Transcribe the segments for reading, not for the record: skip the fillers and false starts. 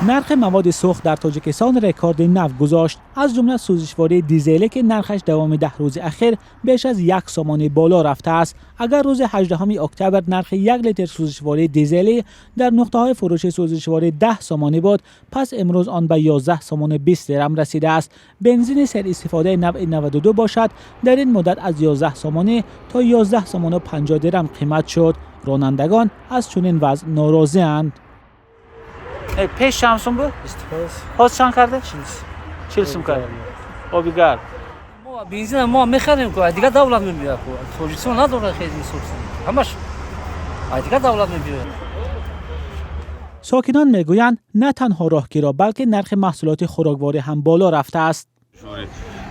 نرخ مواد سوخت در تاجیکستان رکورد نو گذاشت، از جمله سوزشواری دیزل که نرخش دوام 10 روز اخیر بیش از 1 سومان بالا رفته است. اگر روز 18 اکتبر نرخ 1 لیتر سوزشواری دیزلی در نقطه‌های فروش سوزشواری 10 سومانی بود، پس امروز آن به 11 سومان 20 درم رسیده است. بنزین سر استفاده نوع 92 باشد در این مدت از 11 سومانی تا 11 سومان و 50 درم قیمت شد. رانندگان از چنین وضع ناراضی‌اند. پیش چند بود؟ 25. حاضر چند کرده؟ 40 سوم کرده. آبی گرم. ما بنزین ما می‌خریم که دیگه دولت می‌بیاره. تاجیکستان نداره خیلی سوخت. همش دیگه دولت می‌بیاره. ساکنان میگویند نه تنها راهگیرا بلکه نرخ محصولات خوراکواری هم بالا رفته است.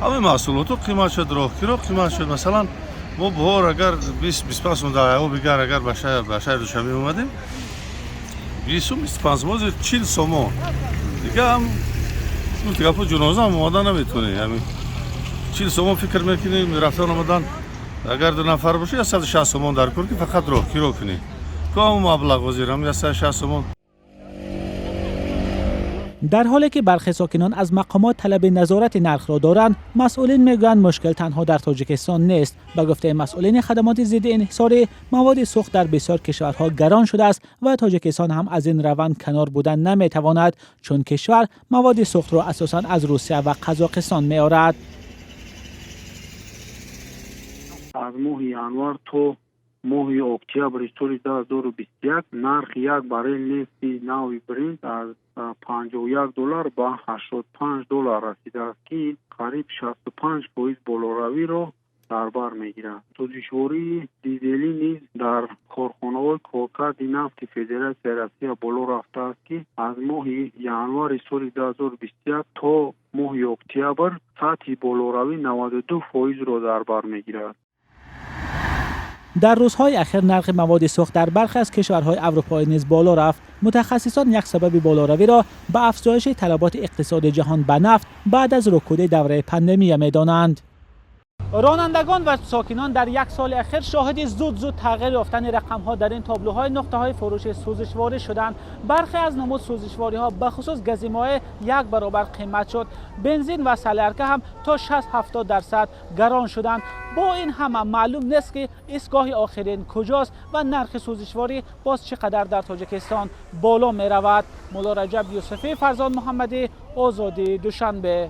همه محصولات قیمت شد، راهگیرا قیمت شد. مثلا ما بهار اگر 20-25 سوم در آب گرم اگر به شهر دوشنبه اومدیم 20-25 سوم 40 سوم دیگه هم دیگه پول جنازه هم اومدن نمیتونه. همین 40 سوم فکر میکنیم رفتن اومدن اگر 2 نفر باشه 160 سوم در کار که فقط راهگیرا کنی کام مبلغ وزیرم 160 سوم. در حالی که برخی ساکنان از مقامات طلب نظارت نرخ را دارند، مسئولین میگویند مشکل تنها در تاجیکستان نیست. به گفته مسئولین خدمات ضد انحصار، مواد سوخت در بسیار کشورها گران شده است و تاجیکستان هم از این روند کنار بودن نمیتواند، چون کشور مواد سوخت را اساساً از روسیه و قزاقستان میآورد. از ماه ینوار تا ماه اکتبر سال 2021 نرخ یک بارل نفت نوع برنت از $51 به $85 رسیده است که قریب 65% بالاروی را در بر میگیرد. سوزشواری دیزلی نیز در کارخانه‌های کارکرد نفت فدراسیون روسیه بالا رفته است که از ماه ینوار سال 2021 تا ماه اکتبر سطح بالاروی 92% را در بر میگیرد. در روزهای اخیر نرخ مواد سوخت در برخی از کشورهای اروپایی نیز بالا رفت. متخصصان یک سبب بالاروی را به افزایش طلبات اقتصاد جهان به نفت بعد از رکود دوره پاندمی می‌دانند. رانندگان و ساکنان در یک سال اخیر شاهد زود تغییر یافتن رقم‌ها در این تابلوهای نقطه‌های فروش سوزشواری شدند. برخی از نمود سوزشواری‌ها به خصوص گزیمه‌های 1 برابر قیمت شد. بنزین و سلرکه هم تا 60-70% گران شدند. با این همه معلوم نیست که ایستگاه آخرین کجاست و نرخ سوزشواری باز چقدر در تاجیکستان بالا می‌رود. مولا رجب یوسفی، فرزان محمدی، آزادی دوشنبه.